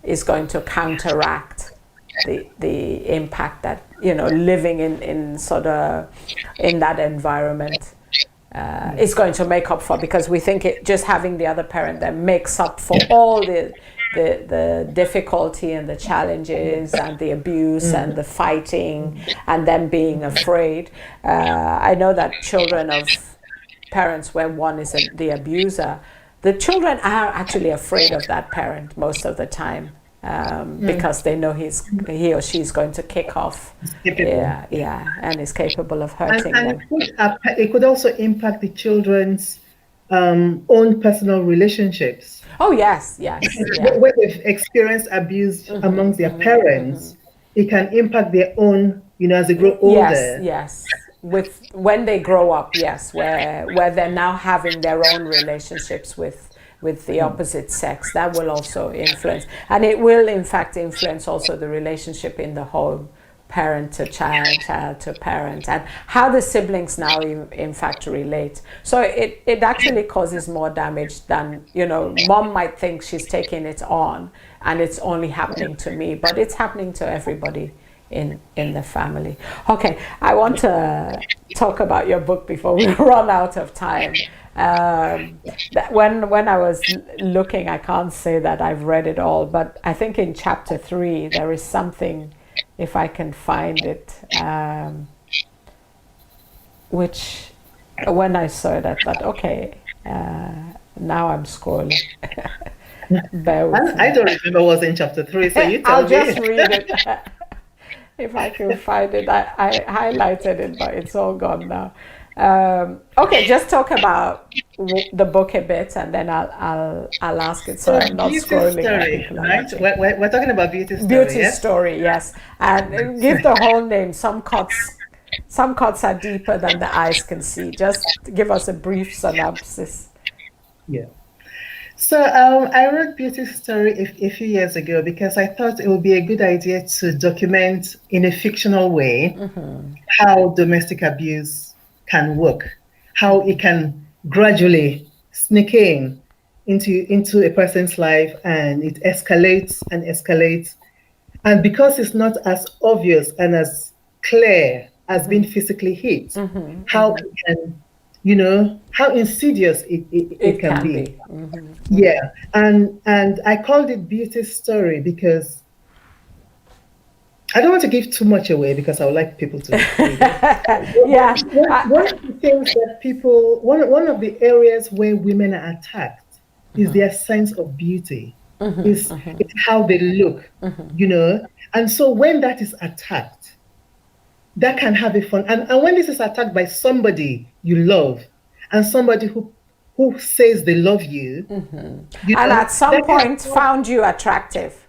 is going to counteract the impact that, living in sort of in that environment is going to make up for, because we think just having the other parent that makes up for all the difficulty and the challenges and the abuse and the fighting and them being afraid. I know that children of parents where one is the abuser, the children are actually afraid of that parent most of the time, because they know he or she is going to kick off. And is capable of hurting them. It could also impact the children's own personal relationships. Oh yes. When they've experienced abuse amongst their parents, it can impact their own, as they grow older. Yes. When they grow up, yes, where they're now having their own relationships with the opposite sex, that will also influence, and it will in fact influence also the relationship in the home, parent to child, child to parent, and how the siblings now in fact relate. So it actually causes more damage than, mom might think she's taking it on and it's only happening to me, but it's happening to everybody in the family. Okay, I want to talk about your book before we run out of time. When I was looking, I can't say that I've read it all, but I think in chapter 3 there is something, if I can find it, which when I saw it I thought, okay, now I'm scrolling. Bear with me. I don't remember what was in chapter 3, so you tell I'll me. just read it. If I can find it, I highlighted it, but it's all gone now. Okay, just talk about the book a bit, and then I'll ask it. So I'm not Beauty scrolling. Story, right? We're talking about Beauty Story. Beauty yes? Story, yes, and give the whole name. Some cuts are deeper than the eyes can see. Just give us a brief synopsis. Yeah. So I wrote Beauty Story a few years ago because I thought it would be a good idea to document in a fictional way how domestic abuse can work, how it can gradually sneak into a person's life, and it escalates and escalates. And because it's not as obvious and as clear as being physically hit, how it can, how insidious it can be. Yeah, and I called it Beauty Story because I don't want to give too much away because I would like people to read it. Yeah. One of the things that one of the areas where women are attacked is their sense of beauty, is how they look, you know. And so when that is attacked, that can have a fun. And when this is attacked by somebody you love and somebody who says they love you, you And know, at some that can- point found you attractive.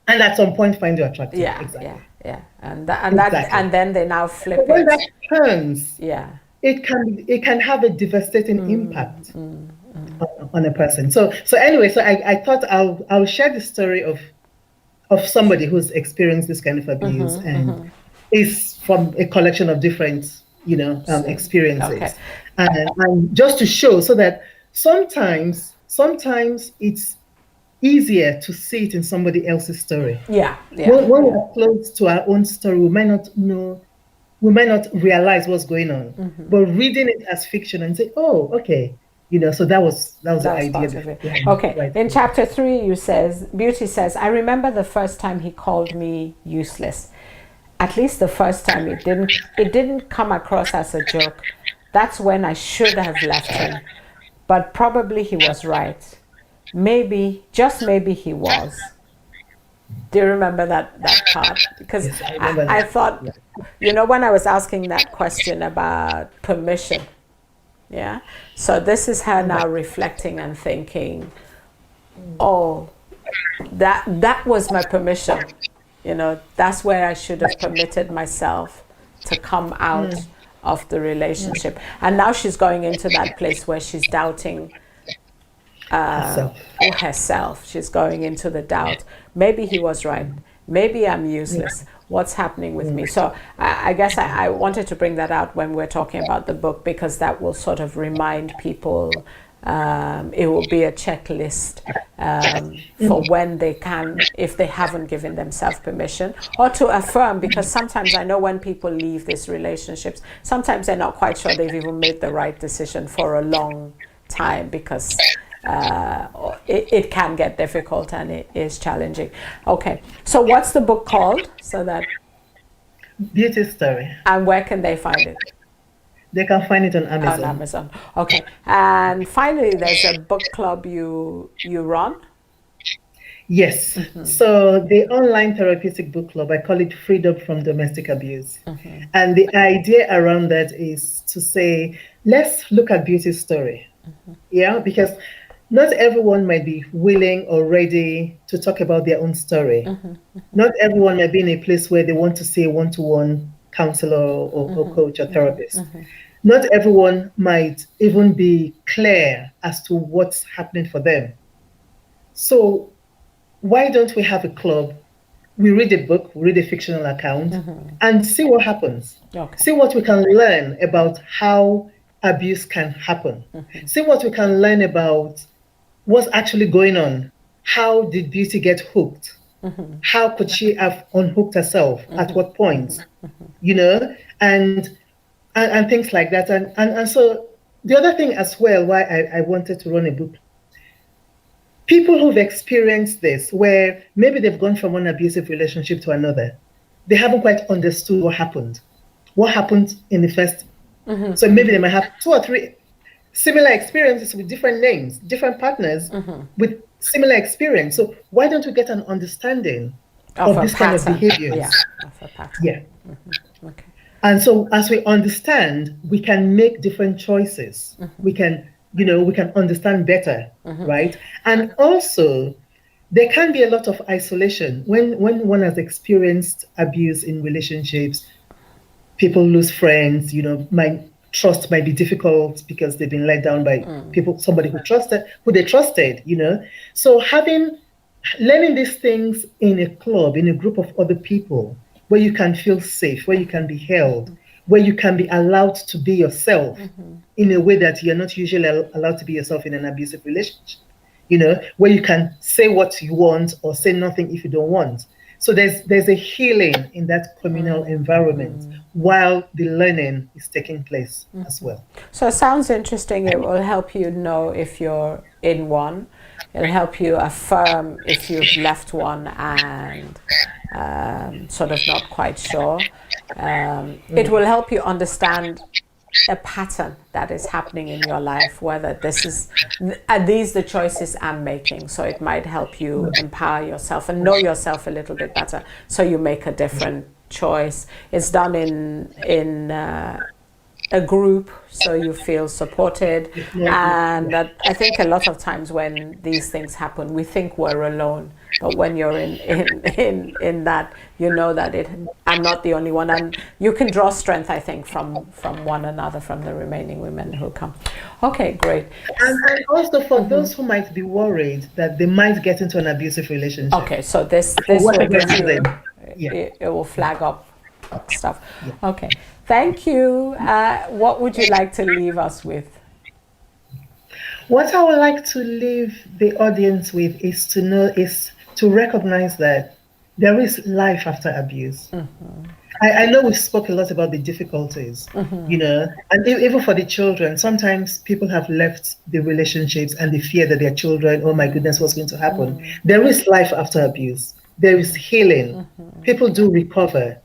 and at some point find you attractive. Yeah, Exactly. yeah. And that Exactly. and then they now flip When it. that turns, Yeah. it can have a devastating impact on a person. So anyway, so I thought I'll share the story of somebody who's experienced this kind of abuse, and is from a collection of different, you know, experiences, Okay. and just to show so that sometimes it's easier to see it in somebody else's story. Yeah. When we're close to our own story, we might not know, we might not realize what's going on. But reading it as fiction and say, oh, okay, you know, so that was the That was idea. part of it. behind Okay. right. In chapter 3, Beauty says, I remember the first time he called me useless. At least the first time it didn't come across as a joke. That's when I should have left him. But probably he was right. Maybe, just maybe he was. Do you remember that part? Because Yes, I remember I that. thought, you know, when I was asking that question about permission, yeah. So this is her now reflecting and thinking, oh, that was my permission. You know, that's where I should have permitted myself to come out of the relationship. And now she's going into that place where she's doubting herself. She's going into the doubt. Maybe he was right. Maybe I'm useless. What's happening with me? So I guess I wanted to bring that out when we're talking about the book, because that will sort of remind people. It will be a checklist for when they can, if they haven't given themselves permission, or to affirm, because sometimes I know when people leave these relationships, sometimes they're not quite sure they've even made the right decision for a long time, because it can get difficult and it is challenging. Okay, so what's the book called? So that, Beauty Story. and where can they find it? They can find it on Amazon. On Amazon. Okay. And finally, there's a book club you run. Yes. So the online therapeutic book club, I call it Freedom from Domestic Abuse. And the idea around that is to say, let's look at beauty story. Yeah, because not everyone might be willing or ready to talk about their own story. Not everyone might be in a place where they want to see a one-to-one counselor or coach or therapist. Not everyone might even be clear as to what's happening for them. So why don't we have a club? We read a book, we read a fictional account, and see what happens. Okay. See what we can learn about how abuse can happen. See what we can learn about what's actually going on. How did Beauty get hooked? How could she have unhooked herself? At what point? You know, and things like that. And so the other thing as well, why I wanted to run a book, people who've experienced this, where maybe they've gone from one abusive relationship to another, they haven't quite understood what happened in the first. So maybe they might have 2 or 3 similar experiences with different names, different partners with similar experience. So why don't we get an understanding of this kind of behaviors? Yeah, of a pattern. Yeah. Okay. And so as we understand, we can make different choices. We can, you know, we can understand better, right? And also, there can be a lot of isolation when one has experienced abuse in relationships. People lose friends, you know, trust might be difficult because they've been let down by somebody who they trusted, you know. So learning these things in a club, in a group of other people, where you can feel safe, where you can be held, where you can be allowed to be yourself in a way that you're not usually allowed to be yourself in an abusive relationship, you know, where you can say what you want or say nothing if you don't want. So there's a healing in that communal environment while the learning is taking place as well. So it sounds interesting. It will help you know if you're in one. It'll help you affirm if you've left one and sort of not quite sure. It will help you understand a pattern that is happening in your life, whether are these the choices I'm making. So it might help you empower yourself and know yourself a little bit better, so you make a different choice. It's done in a group, so you feel supported. And I think a lot of times when these things happen, we think we're alone. But when you're in that, you know that I'm not the only one, and you can draw strength, I think, from one another, from the remaining women who come. Okay, great. And also for those who might be worried that they might get into an abusive relationship. Okay, so this will give you, it will flag up stuff. Okay, thank you. What would you like to leave us with? What I would like to leave the audience with is to recognize that there is life after abuse. I know we spoke a lot about the difficulties, and even for the children, sometimes people have left the relationships and they fear that their children, oh my goodness, what's going to happen? There is life after abuse. There is healing. People do recover.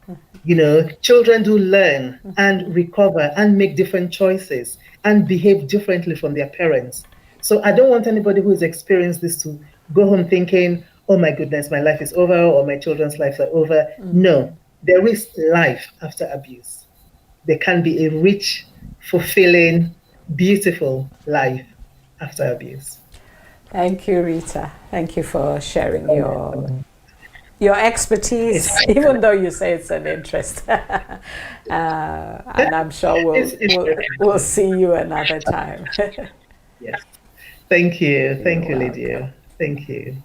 Children do learn and recover and make different choices and behave differently from their parents. So I don't want anybody who's experienced this to go home thinking, oh my goodness, my life is over, or my children's lives are over. No, there is life after abuse. There can be a rich, fulfilling, beautiful life after abuse. Thank you, Rita. Thank you for sharing your expertise, even though you say it's an interest. And I'm sure we'll see you another time. Yes. Thank you. Thank you, Lydia. Thank you.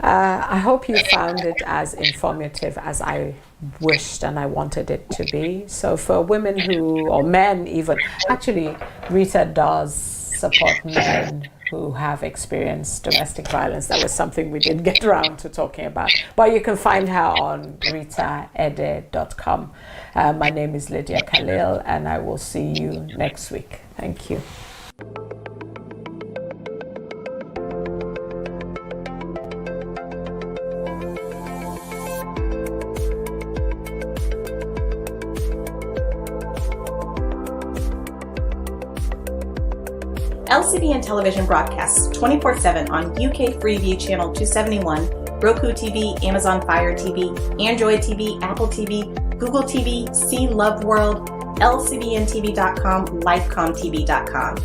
I hope you found it as informative as I wished and I wanted it to be. So for women or men even, actually Rita does support men who have experienced domestic violence. That was something we didn't get around to talking about. But you can find her on ritaede.com. My name is Lydia Khalil, and I will see you next week. Thank you. LCBN television broadcasts 24/7 on UK Freeview Channel 271, Roku TV, Amazon Fire TV, Android TV, Apple TV, Google TV, See Love World, LCBNTV.com, LifeComTV.com.